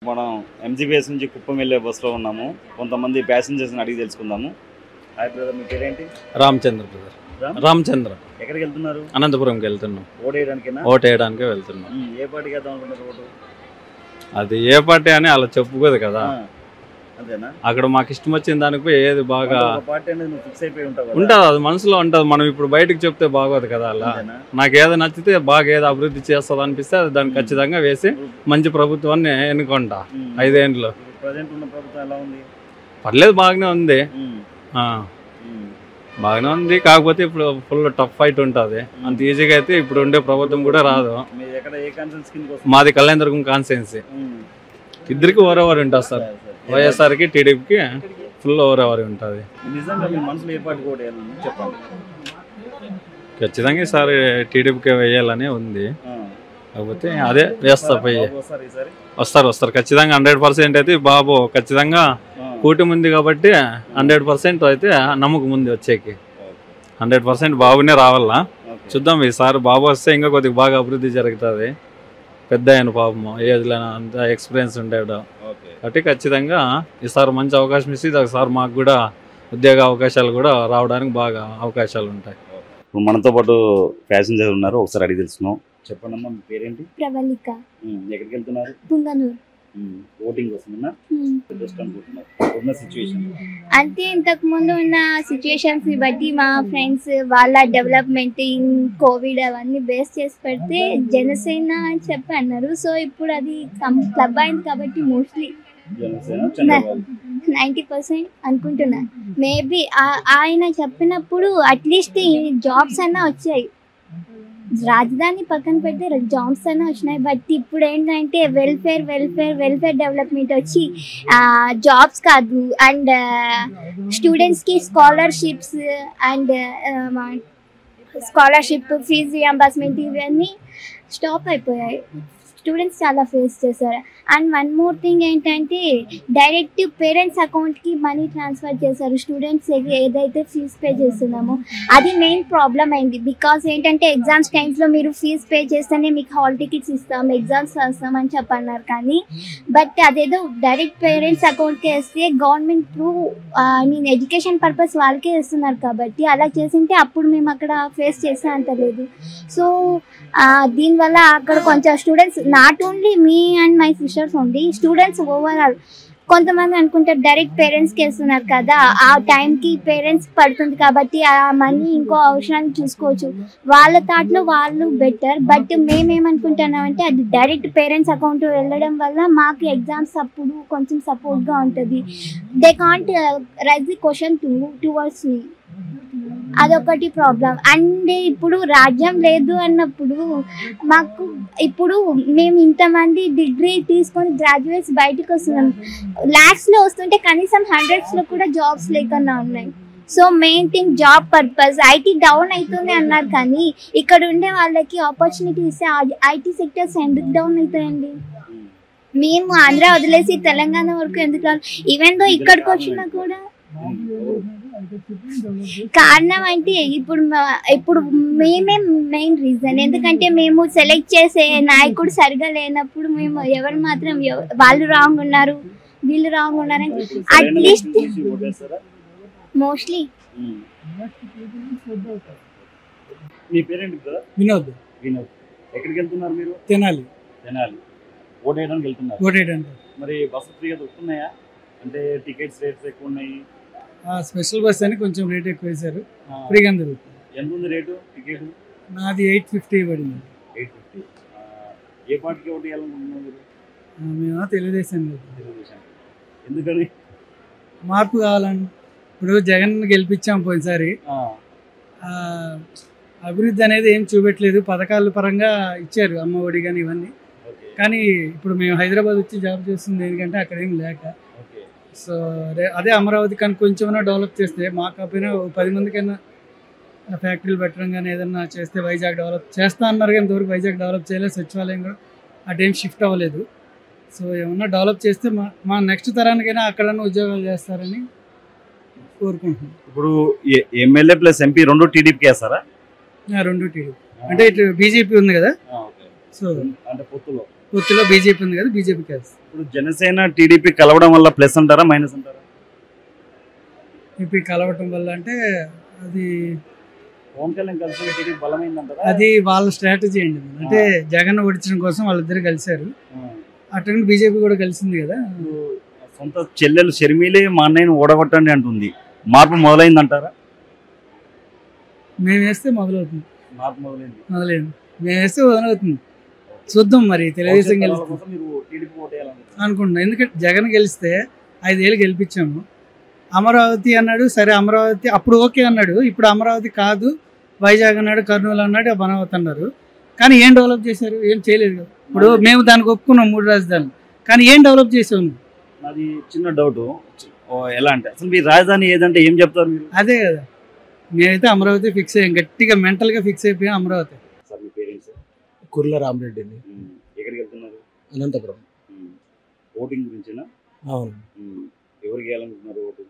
మనం ఎంజీబీఎస్ నుంచి కుప్పం వెళ్ళే బస్సులో ఉన్నాము. కొంతమంది ప్యాసింజర్స్ని అడిగి తెలుసుకుందాము. హాయ్ బ్రదర్, మీ పేరేంటి? రామచంద్ర బ్రదర్. రామచంద్ర. ఎక్కడికి వెళ్తున్నారు? అనంతపురంకి వెళ్తున్నాం. ఓటు వేయడానికే వెళ్తున్నాం. ఏ పార్టీకి వేద్దాం అనుకుంటారు ఓటు? అది ఏ పార్టీ అని అలా చెప్పుకోదు కదా. అంతేనా? అక్కడ మాకు ఇష్టం వచ్చిన దానికి ఏది బాగా పార్టీ అనేది నువ్వు ఫిక్స్ అయిపోయి ఉంటావు. ఉంటుంది, అది మనసులో ఉంటుంది. మనం ఇప్పుడు బయటకు చెప్తే బాగోదు కదా. అలా నాకు ఏదో నచ్చితే బాగా ఏదో అభివృద్ధి చేస్తుంది అనిపిస్తే అది దాన్ని ఖచ్చితంగా వేసి మంచి ప్రభుత్వాన్ని ఎన్నుకుంటా. 5 ఏళ్ళు ప్రజెంట్ ఉన్న ప్రభుత్వం ఎలా ఉంది? పర్లేదు, బాగానే ఉంది. బాగానే ఉంది. కాకపోతే ఇప్పుడు ఫుల్ టఫ్ ఫైట్ ఉంటుంది. అంత ఈజీగా అయితే ఇప్పుడు ఉండే ప్రభుత్వం కూడా రాదు. మాది కళ్యాణదుర్గం కాన్స్టిట్యున్సీ. ఇద్దరికి ఓవర్ ఉంటుంది సార్. వైఎస్ఆర్కి టీడీపీకి ఫుల్ ఓవర్ ఉంటుంది. ఖచ్చితంగా ఈసారి టీడీపీకి వేయాలనే ఉంది. కాకపోతే అదే వేస్తా పోయి వస్తారు ఖచ్చితంగా 100% అయితే బాబు ఖచ్చితంగా కూటమి ఉంది కాబట్టి 100% అయితే నమ్మకం ఉంది వచ్చేకి. 100% బాబునే రావాలా. చూద్దాం, ఈసారి బాబు వస్తే ఇంకా కొద్దిగా బాగా అభివృద్ధి జరుగుతుంది. పెద్ద ఆయన పాపము ఏజ్లో అంత ఎక్స్పీరియన్స్ ఉండేడు కాబట్టి ఖచ్చితంగా ఈసారి మంచి అవకాశం ఇస్తే ఒకసారి మాకు కూడా ఉద్యోగ అవకాశాలు కూడా రావడానికి బాగా అవకాశాలు ఉంటాయి. ఇప్పుడు మనతో పాటు ప్యాసింజర్ ఉన్నారు, ఒకసారి అడిగి తెలుసుకున్నాం. చెప్పండి అమ్మా, మీ పేరేంటి? ప్రవళిక. ఎక్కడికి వెళ్తున్నారు? పుంగనూరు. ఓటింగ్ కోసమేనా? అంటే ఇంతకు ముందు ఉన్న సిచ్యుయేషన్స్ ని బట్టి మా ఫ్రెండ్స్ వాళ్ళ డెవలప్మెంట్ ఇన్ కోవిడ్ అవన్నీ బేస్ చేసి పెడితే జనసేన అని చెప్పి అన్నారు. సో ఇప్పుడు అది క్లబ్ అయింది కాబట్టి మోస్ట్లీ 90% అనుకుంటున్నా. మేబీ ఆయన చెప్పినప్పుడు అట్లీస్ట్ జాబ్స్ అన్నా వచ్చాయి. రాజధాని పక్కన పెడితే జాబ్స్ అన్నా వచ్చినాయి. బట్ ఇప్పుడు ఏంటంటే వెల్ఫేర్ డెవలప్మెంట్ వచ్చి జాబ్స్ కాదు, అండ్ స్టూడెంట్స్కి scholarships and scholarship fee reimbursement ఇవన్నీ స్టాప్ అయిపోయాయి. స్టూడెంట్స్ చాలా ఫేస్ చేశారు. అండ్ వన్ మోర్ థింగ్ ఏంటంటే డైరెక్ట్ పేరెంట్స్ అకౌంట్కి మనీ ట్రాన్స్ఫర్ చేశారు. స్టూడెంట్స్ ఏదైతే ఫీజ్ పే చేస్తున్నామో అది మెయిన్ ప్రాబ్లం అయింది. బికాస్ ఏంటంటే ఎగ్జామ్స్ టైమ్స్లో మీరు ఫీజ్ పే చేస్తేనే మీకు హాల్ టికెట్స్ ఇస్తాం, ఎగ్జామ్స్ రాస్తామని చెప్పన్నారు. కానీ బట్ అదేదో డైరెక్ట్ పేరెంట్స్ అకౌంట్కి వేస్తే గవర్నమెంట్ త్రూ ఎడ్యుకేషన్ పర్పస్ వాళ్ళకే ఇస్తున్నారు కాబట్టి అలా చేసింటే అప్పుడు మేము అక్కడ ఫేస్ చేసే అంత లేదు. సో దీనివల్ల అక్కడ కొంచెం students, not only me and my sisters only, students overall కొంతమంది అనుకుంటారు డైరెక్ట్ పేరెంట్స్కి వేస్తున్నారు కదా, ఆ టైంకి పేరెంట్స్ పడుతుంది కాబట్టి ఆ మనీ ఇంకో అవసరాన్ని చూసుకోవచ్చు, వాళ్ళ థాట్లో వాళ్ళు బెటర్. బట్ మేమేమనుకుంటున్నామంటే అది డైరెక్ట్ పేరెంట్స్ అకౌంట్ వెళ్ళడం వల్ల మాకు ఎగ్జామ్స్ అప్పుడు కొంచెం సపోర్ట్గా ఉంటుంది. They can't raise the question towards me, అదొకటి ప్రాబ్లం. అండ్ ఇప్పుడు రాజ్యం లేదు అన్నప్పుడు మాకు ఇప్పుడు మేము ఇంతమంది డిగ్రీ తీసుకొని గ్రాడ్యుయేట్స్ బయటకు వస్తున్నాం. ల్యాక్స్లో వస్తుంటే కనీసం 100s కూడా జాబ్స్ లేకుండా ఉన్నాయి. So main thing job purpose. IT down అవుతుంది అన్నారు కానీ ఇక్కడ ఉండే వాళ్ళకి ఆపర్చునిటీ ఇస్తే ఐటీ సెక్టర్స్ ఎందుకు డౌన్ అవుతాయండి? మేము ఆంధ్ర వదిలేసి తెలంగాణ వరకు ఎందుకు రావాలి? ఈవెన్ దో ఇక్కడికి వచ్చినా కూడా కారణం అంటే ఇప్పుడు మేమే మెయిన్ రీజన్. ఎందుకంటే మేము సెలెక్ట్ చేసే నాయకుడు సరిగా లేనప్పుడు మేము ఎవరు మాత్రం వాళ్ళు రాంగ్ ఉన్నారు వీళ్ళు రాంగ్ ఉన్నారని అట్లీస్ట్ మోస్ట్లీ. వినోద్. ఎక్కడికి వెళ్తున్నారు మీరు? తెనాలి. ఓటు వేయడానికి వెళ్తున్నారు. మరి బస్సు ఫ్రీగా దొరుకుతున్నాయా? అంటే టికెట్స్ రేట్స్ ఎక్కువ ఉన్నాయి. స్పెషల్ బస్ అని కొంచెం రేట్ ఎక్కువ వేశారు, ఫ్రీగా దొరుకుతుంది. ఎంత ఉంది రేటు టికెట్? నాది 850 పడింది. 850. ఏ పార్టీకి ఓటు వేయాలనుకుంటున్నారు మీరు? మేము తెలుగుదేశం. ఎందుకని? మార్పు కావాలని. ఇప్పుడు జగన్ గెలిపించాం పోయినసారి, అభివృద్ధి అనేది ఏం చూపెట్టలేదు. పథకాల పరంగా ఇచ్చారు, అమ్మ ఒడి కానీ ఇవన్నీ. కానీ ఇప్పుడు మేము హైదరాబాద్ వచ్చి జాబ్ చేస్తుంది ఎందుకంటే అక్కడ ఏం లేక. సో అదే అమరావతి కానీ కొంచెమైనా డెవలప్ చేస్తే మాకు కాకపోయినా 10 మందికైనా ఫ్యాక్టరీలు పెట్టడం కానీ ఏదన్నా చేస్తే వైజాగ్ డెవలప్ చేస్తా అన్నారు. కానీ ఇంతవరకు వైజాగ్ డెవలప్ చేయలేదు. సచివాలయం కూడా ఆ టైం షిఫ్ట్ అవ్వలేదు. సో ఏమన్నా డెవలప్ చేస్తే మా నెక్స్ట్ తరానికైనా అక్కడన్నా ఉద్యోగాలు చేస్తారని కోరుకుంటున్నాం. ఇప్పుడు ఎమ్మెల్యే ప్లస్ ఎంపీ 2 టీడీపీకి వేస్తారా? 2 టీడీపీ. అంటే ఇటు బీజేపీ ఉంది కదా, సో అంటే పొత్తులో బీజేపీ ఉంది కదా, బీజేపీకి వేస్తాం. ఇప్పుడు జనసేన టీడీపీ కలవడం వల్ల ప్లస్ అంటారా మైనస్ అంటారా? టీడీపీ కలవటం వల్ల అంటే అది పవన్ కళ్యాణ్ కలిసి టీడీపీ బలమైందంటారా? అది వాళ్ళ స్ట్రాటజీ అండి. అంటే జగన్ ఓడించడం కోసం వాళ్ళిద్దరు కలిశారు. అటు బీజేపీ కూడా కలిసింది కదా. సొంత చెల్లెలు షర్మిలే మా అన్నయ్యను ఓడగొట్టండి అంటుంది. మార్పు మొదలైందంటారా? మేము వేస్తే మొదలవుతుంది. మార్పు మొదలైంది. మేము వేస్తే మొదలవుతుంది. చూద్దాం మరి తెలుగుదేశం గెలుస్తుంది అనుకుంటున్నాం. ఎందుకంటే జగన్ గెలిస్తే 5 ఏళ్ళు గెలిపించాము. అమరావతి అన్నాడు, సరే అమరావతి అప్పుడు ఓకే అన్నాడు. ఇప్పుడు అమరావతి కాదు, వైజాగ్ అన్నాడు, కర్నూలు అన్నాడు, అమరావతి అన్నారు. కానీ ఏం డెవలప్ చేశారు? ఏం చేయలేదు కదా. ఇప్పుడు మేము దానికి ఒప్పుకున్నాం 3 రాజధానులు, కానీ ఏం డెవలప్ చేసాము? అది చిన్న డౌట్. ఎలా అంటే అసలు మీ రాజధాని ఏదంటే ఏం చెప్తారు మీరు? అదే కదా, మేమైతే అమరావతి ఫిక్స్ అయ్యాం, గట్టిగా మెంటల్గా ఫిక్స్ అయిపోయాం అమరావతి. సార్ మీ పేరెంట్స్? కుర్ల రామరెడ్డిని. ఎక్కడికి వెళ్తున్నారు? అనంతపురం. ఓటింగ్ గురించేనా? అవును. ఎవరికి వేయాలనుకుంటున్నారు ఓటు?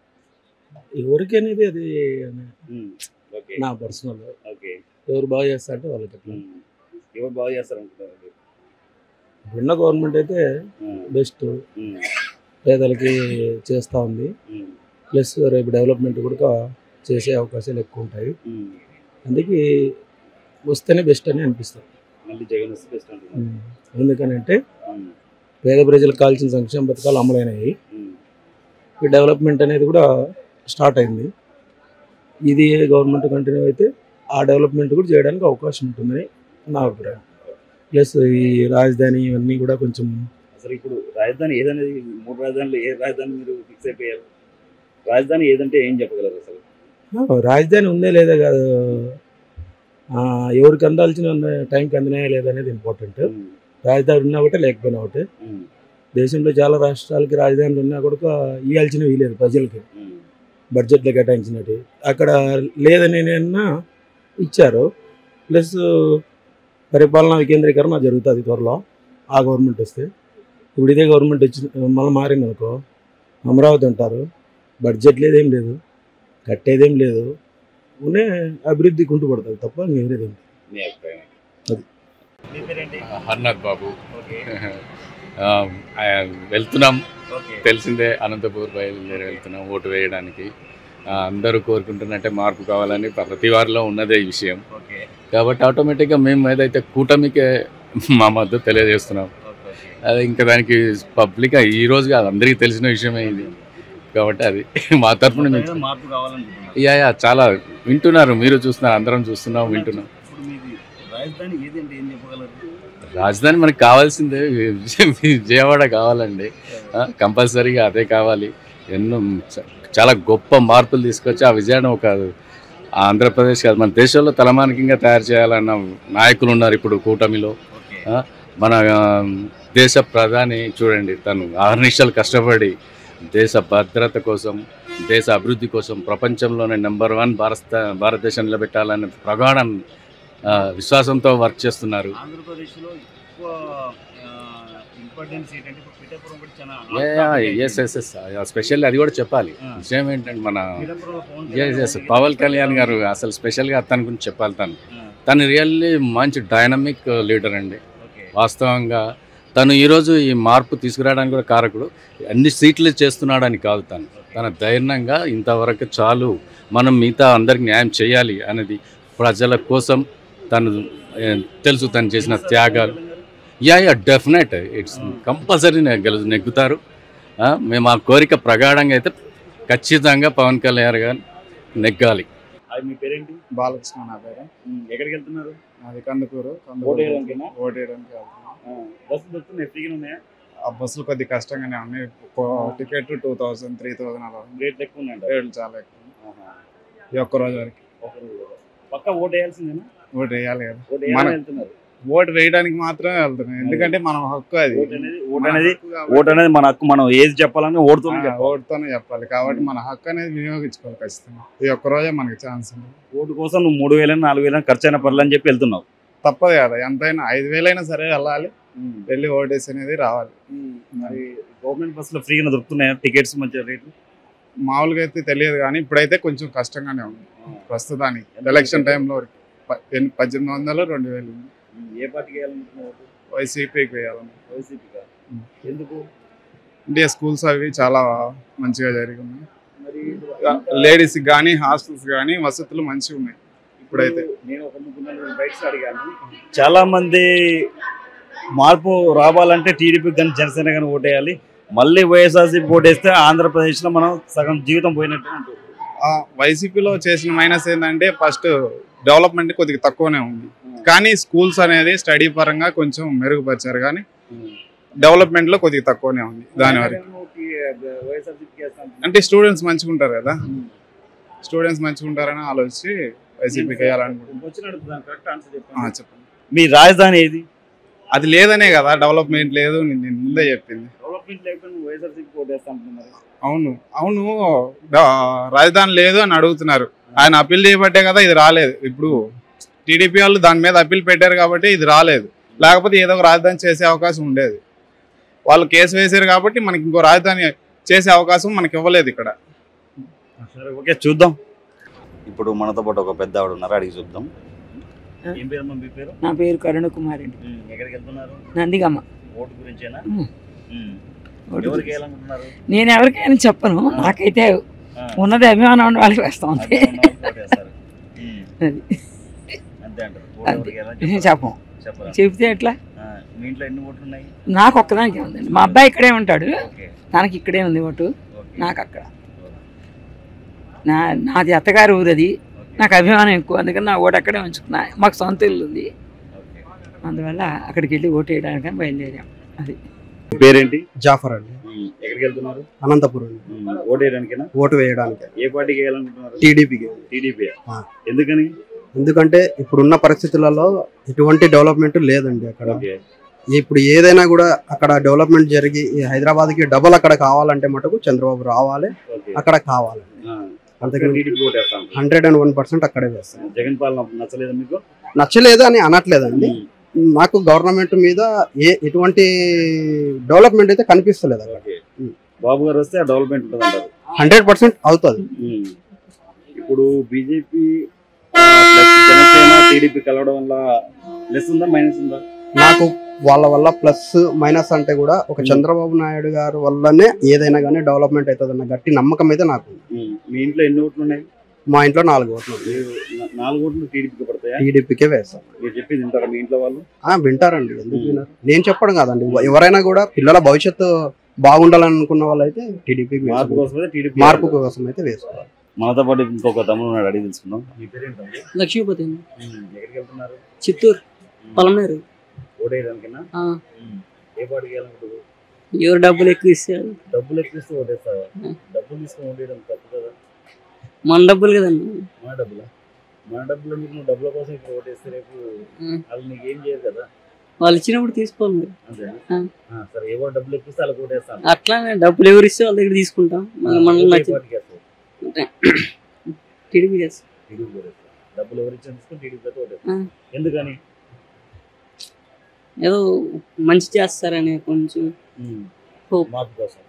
ఎవరికి అనేది అది నా పర్సనల్. ఎవరు బాగా చేస్తా అంటే వాళ్ళకి. ఎవరు బాగా చేస్తారనుకుంటున్నారు? ఇప్పుడున్న గవర్నమెంట్ అయితే బెస్ట్, పేదలకి చేస్తూ ఉంది. ప్లస్ రేపు డెవలప్మెంట్ కూడా చేసే అవకాశాలు ఎక్కువ ఉంటాయి. అందుకే వస్తేనే బెస్ట్ అని అనిపిస్తుంది. ఎందుకనంటే పేద ప్రజలకు కావాల్సిన సంక్షేమ పథకాలు అమలైనవి. ఈ డెవలప్మెంట్ అనేది కూడా స్టార్ట్ అయింది. ఇది గవర్నమెంట్ కంటిన్యూ అయితే ఆ డెవలప్మెంట్ కూడా చేయడానికి అవకాశం ఉంటుందని నా అభిప్రాయం. ప్లస్ ఈ రాజధాని ఇవన్నీ కూడా కొంచెం అసలు ఇప్పుడు రాజధాని ఏదనేది 3 రాజధానులు ఏ రాజధాని మీరు ఫిక్స్ అయిపోయారు? రాజధాని ఏదంటే ఏం చెప్పగలరు అసలు? రాజధాని ఉందే లేదా కాదు, ఎవరికి అందాల్సిన టైంకి అందినాయా లేదా అనేది ఇంపార్టెంట్. రాజధాని ఉన్నా ఒకటే లేకపోయినా ఒకటే. దేశంలో చాలా రాష్ట్రాలకి రాజధానులు ఉన్నా కూడా ఇవ్వాల్సినవి ఇవ్వలేదు ప్రజలకి, బడ్జెట్లో కేటాయించినట్టు. అక్కడ లేదని ఇచ్చారు. ప్లస్ పరిపాలనా వికేంద్రీకరణ జరుగుతుంది త్వరలో, ఆ గవర్నమెంట్ వస్తే. ఇప్పుడు ఇదే గవర్నమెంట్ వచ్చి మళ్ళీ మారింది అనుకో, అమరావతి అంటారు, బడ్జెట్ లేదేం లేదు, కట్టేదేం లేదు, ఉనే అభివృద్ధి కుంటుపడుతుంది తప్ప వేరేదేం. హర్నాథ్ బాబు. వెళ్తున్నాం, తెలిసిందే, అనంతపూర్ బయలుదేరి వెళ్తున్నాం ఓటు వేయడానికి. అందరూ కోరుకుంటున్నట్టే మార్పు కావాలని ప్రతి వారిలో ఉన్నదే ఈ విషయం. కాబట్టి ఆటోమేటిక్గా మేము ఏదైతే కూటమికే మా మద్దతు తెలియజేస్తున్నాం. అది ఇంకా దానికి పబ్లిక్గా ఈ రోజు కాదు, అందరికీ తెలిసిన విషయమే ఇది. కాబట్టి అది మా తరఫున మార్పు కావాలని యా చాలా వింటున్నారు, మీరు చూస్తున్నారు, అందరం చూస్తున్నాం, వింటున్నాం. రాజధాని మనకు కావాల్సిందే విజయవాడ కావాలండి, కంపల్సరీగా అదే కావాలి. ఎన్నో చాలా గొప్ప మార్పులు తీసుకొచ్చి ఆ విజయాన్ని ఒక ఆంధ్రప్రదేశ్ కాదు మన దేశంలో తలమానికంగా తయారు చేయాలన్న నాయకులు ఉన్నారు ఇప్పుడు కూటమిలో. మన దేశ ప్రధాని చూడండి, తను అహర్నిశలు కష్టపడి దేశ భద్రత కోసం, దేశ అభివృద్ధి కోసం ప్రపంచంలోనే నెంబర్ 1 భారతదేశం నిలబెట్టాలనే ప్రగాఢ విశ్వాసంతో వర్క్ చేస్తున్నారు. స్పెషల్ అది కూడా చెప్పాలి. విషయం ఏంటంటే మన పవన్ కళ్యాణ్ గారు అసలు స్పెషల్గా తన గురించి చెప్పాలి. తను రియల్లీ మంచి డైనమిక్ లీడర్ అండి. వాస్తవంగా తను ఈరోజు ఈ మార్పు తీసుకురావడానికి కూడా కారకుడు. అన్ని సీట్లు చేస్తున్నాడని కాదు, తన ధైర్యంగా ఇంతవరకు చాలు, మనం మిగతా అందరికి న్యాయం చేయాలి అనేది ప్రజల కోసం తను తెలుసు, తను చేసిన త్యాగాలు. యా డెఫినెట్ ఇట్స్ కంపల్సరీ నెగ్గుతారు. మేము ఆ కోరిక ప్రగాఢంగా అయితే ఖచ్చితంగా పవన్ కళ్యాణ్ గారు నెగ్గాలి. మీ పేరేంటి? బాలకృష్ణ నా పేరు. ఎక్కడికి వెళ్తున్నారు? అది కందుకూరు. ఓటేయడానికి బస్సులు కొద్దిగా కష్టంగానే ఉన్నాయి. టికెట్ 2000, 3000 అలా. రేట్లు ఎక్కువ ఉన్నాయి. రేట్లు చాలా ఎక్కువ ఈ ఒక్క రోజు వరకు. పక్క ఓటు వేయాల్సిందేనా? ఓటు వేయాలి కదా, ఓటు వేయడానికి మాత్రమే వెళ్తున్నాం. ఎందుకంటే మన హక్కు అది. ఓటు అనేది మన హక్కు. మనం ఏది చెప్పాలని ఓటుతోనే చెప్పాలి. కాబట్టి మన హక్కు అనేది వినియోగించుకోవాలి ఖచ్చితంగా. ఈ ఒక్క రోజే మనకి ఛాన్స్ ఉంది. ఓటు కోసం నువ్వు 3000, 4000 ఖర్చు అయినా పర్లేదు అని చెప్పి వెళ్తున్నావు. తప్పదు కదా, ఎంతైనా 5000 అయినా సరే వెళ్ళాలి, వెళ్ళి ఓటేసి అనేది రావాలి. మరి గవర్నమెంట్ బస్సులో ఫ్రీగా దొరుకుతున్నాయా టికెట్స్? మంచిగా రేట్లు మామూలుగా అయితే తెలియదు, కానీ ఇప్పుడైతే కొంచెం కష్టంగానే ఉంది ప్రస్తుతానికి. ఎలక్షన్ టైంలో 1800, 2000. ఏ పార్టీకి వైసీపీకి వేయాలని. వైసీపీగా ఎందుకు? అంటే స్కూల్స్ అవి చాలా మంచిగా జరిగింది. మరి లేడీస్కి కానీ హాస్టల్స్ కానీ వసతులు మంచిగా ఉన్నాయి ఇప్పుడైతే. నేను ఒక ముగ్గురు బయట అడిగాను, చాలా మంది మార్పు రావాలంటే టీడీపీ కానీ జనసేన కానీ ఓటేయాలి, మళ్ళీ వైఎస్ఆర్సీపీ ఓటేస్తే ఆంధ్రప్రదేశ్లో మనం సగం జీవితం పోయినట్టు ఉంటుంది. వైసీపీలో చేసిన మైనస్ ఏంటంటే ఫస్ట్ డెవలప్మెంట్ కొద్దిగా తక్కువనే ఉంది, కానీ స్కూల్స్ అనేది స్టడీ పరంగా కొంచెం మెరుగుపరిచారు, కానీ డెవలప్మెంట్ లో కొద్దిగా తక్కువనే ఉంది. దాని వరకు అంటే స్టూడెంట్స్ మంచిగా ఉంటారు కదా, స్టూడెంట్స్ మంచిగా ఉంటారని ఆలోచించి వైసీపీకి వేయాలనుకుంటున్నాను. చెప్పండి. మీ రాజధాని ఏది? అది లేదనే కదా, డెవలప్మెంట్ లేదు నేను ముందే చెప్పింది. డెవలప్మెంట్ లేకపోతే వైఎస్ఆర్సీపీ ఓటేస్తా అంటున్నారు. అవును అవును, రాజధాని లేదు అని అడుగుతున్నారు. ఆయన అప్పీల్ చేయబట్టే కదా ఇది రాలేదు. ఇప్పుడు టీడీపీ వాళ్ళు దాని మీద అప్పీల్ పెట్టారు కాబట్టి ఇది రాలేదు, లేకపోతే ఏదో ఒక రాజధాని చేసే అవకాశం ఉండేది. వాళ్ళు కేసు వేసారు కాబట్టి మనకి ఇంకో రాజధాని చేసే అవకాశం మనకి ఇవ్వలేదు ఇక్కడ. సరే, ఓకే, చూద్దాం. ఇప్పుడు మనతో పాటు ఒక పెద్ద ఆవిడ ఉన్నారు, అడిగి చూద్దాం. ఏం పేరు మీ పేరు? నా పేరు కరుణ కుమార్ అండి. ఎక్కడికి వెళ్తున్నారు? నందిగమ్మ. ఓటు గురించేనా? ఎవరికి వేయాలనుకుంటున్నారు? నేను ఎవరికైనా చెప్పను, నాకైతే ఉన్నది అభిమానం ఉన్న వాళ్ళకి వేస్తాం అంతే. చెప్పం, చెప్తే ఎట్లా? మీ ఇంట్లో ఎన్ని ఓట్లు ఉన్నాయి? నాకు ఒక్కదానికి ఉందండి. మా అబ్బాయి ఇక్కడే ఉంటాడు, తనకి ఇక్కడే ఉంది ఓటు, నాకు అక్కడ. నాది అత్తగారి ఊరు, అది నాకు అభిమానం ఎక్కువ, అందుకని నా ఓటు అక్కడే ఉంచుకున్నా. మాకు సొంత ఇల్లు ఉంది, అందువల్ల అక్కడికి వెళ్ళి ఓటు వేయడానికి బయలుదేరాం. అది పేరేంటి? జాఫర్ అండి. ఎక్కడికి వెళ్తున్నారు? అనంతపురం. ఓటు వేయడానికేనా? ఓటు వేయడానికి. ఏ పార్టీకి వేయాలనుకుంటున్నారు? టీడీపీకి. టీడీపీ. ఎందుకని? ఎందుకంటే ఇప్పుడున్న పరిస్థితులలో ఎటువంటి డెవలప్మెంట్ లేదండి అక్కడ. ఇప్పుడు ఏదైనా కూడా అక్కడ డెవలప్మెంట్ జరిగి హైదరాబాద్కి డబుల్ అక్కడ కావాలంటే మటుకు చంద్రబాబు రావాలి, అక్కడ కావాలి. అంతేకాని 101% అక్కడే వేస్తాం. జగన్ పాలన నచ్చలేదు మీకు? నచ్చలేదు అని అనట్లేదండి, నాకు గవర్నమెంట్ మీద ఎటువంటి డెవలప్మెంట్ అయితే కనిపిస్తలేదు అక్కడ. బాబు గారు వస్తే డెవలప్మెంట్ ఉంటుంది 100% అవుతుంది. ఇప్పుడు బీజేపీ జనసేన టీడీపీ కలవడం వల్ల ప్లస్ ఉందా మైనస్ ఉందా? నాకు వాళ్ళ వల్ల ప్లస్ మైనస్ అంటే కూడా ఒక చంద్రబాబు నాయుడు గారు వల్లనే ఏదైనా కానీ డెవలప్మెంట్ అవుతుంది అన్న గట్టి నమ్మకం అయితే నాకు. మీ ఇంట్లో ఎన్ని ఓట్లు ఉన్నాయి? మా ఇంట్లో 4 ఓట్లు. 4 ఓట్లు టీడీపీకి పడతాయా? టీడీపీకే వేస్తాం. మీరు చెప్పింది వింటారా మీ ఇంట్లో వాళ్ళు? వింటారండి, ఎందుకు విన్నారు? నేను చెప్పడం కాదండి, ఎవరైనా కూడా పిల్లల భవిష్యత్తు బాగుండాలని అనుకున్న వాళ్ళు అయితే టీడీపీకి మార్పు కోసం అయితే వేసుకోవాలి. మనతో పాటు ఇంకొక తమ్ముడు ఉన్నాడు, అడిగి తెలుసుకుందాం. మీ పేరేంటండి? లక్ష్మీపతి. ఎక్కడికి వెళ్తున్నారు? చిత్తూరు, పొలంనేరు. ఓటేయడానికేనా? ఏ పార్టీకి వేయాలనుకుంటున్నారు? ఎవరు డబ్బులు ఎక్కువ ఇస్తారు? డబ్బులు ఎక్కువ ఇస్తే ఓటేస్తావా? డబ్బులు తీసుకొని ఓటేయడం తప్పు కదా? మన డబ్బులు కదండి. మన డబ్బులా? మన డబ్బులు నువ్వు డబ్బుల కోసం ఇప్పుడు ఓటేస్తే రేపు వాళ్ళు నీకు ఏం చేయరు కదా. వాళ్ళు ఇచ్చినప్పుడు తీసుకోండి. అంతేనా? సరే, ఎవరు డబ్బులు ఎక్కువ ఇస్తే వాళ్ళకి ఓటేస్తాను. అట్లానే డబ్బులు ఎవరు ఇస్తే వాళ్ళ దగ్గర తీసుకుంటాం. టీడీపీ డబ్బులు ఎవరు ఇచ్చిన తీసుకుని టీడీపీ ఓటేస్తాం. ఎందుకని? ఏదో మంచి చేస్తారని కొంచెం మార్పు కోసం.